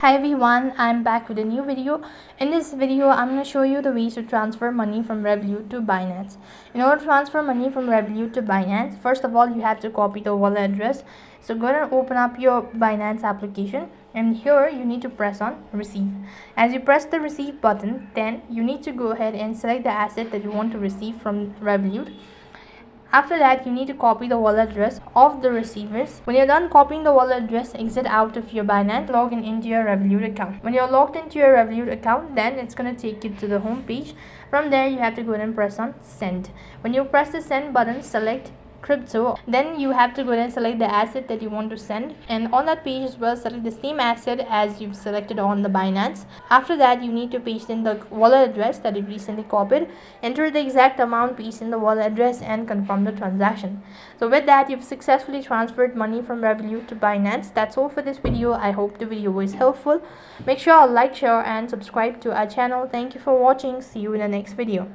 Hi everyone, I'm back with a new video. In this video, I'm going to show you the ways to transfer money from Revolut to Binance. In order to transfer money from Revolut to Binance, first of all, you have to copy the wallet address. So go ahead and open up your Binance application, and here you need to press on receive. As you press the receive button, then you need to go ahead and select the asset that you want to receive from Revolut. After that, you need to copy the wallet address of the receivers. When you're done copying the wallet address, exit out of your Binance, log into your Revolut account. When you're logged into your Revolut account, then it's going to take you to the home page. From there, you have to go ahead and press on send. When you press the send button, select crypto. Then you have to go ahead and select the asset that you want to send, and on that page as well, select the same asset as you've selected on the Binance. After that, you need to paste in the wallet address that you recently copied, enter the exact amount, paste in the wallet address, and confirm the transaction. So with that, you've successfully transferred money from Revolut to Binance. That's all for this video. I hope the video was helpful. Make sure to like, share, and subscribe to our channel. Thank you for watching. See you in the next video.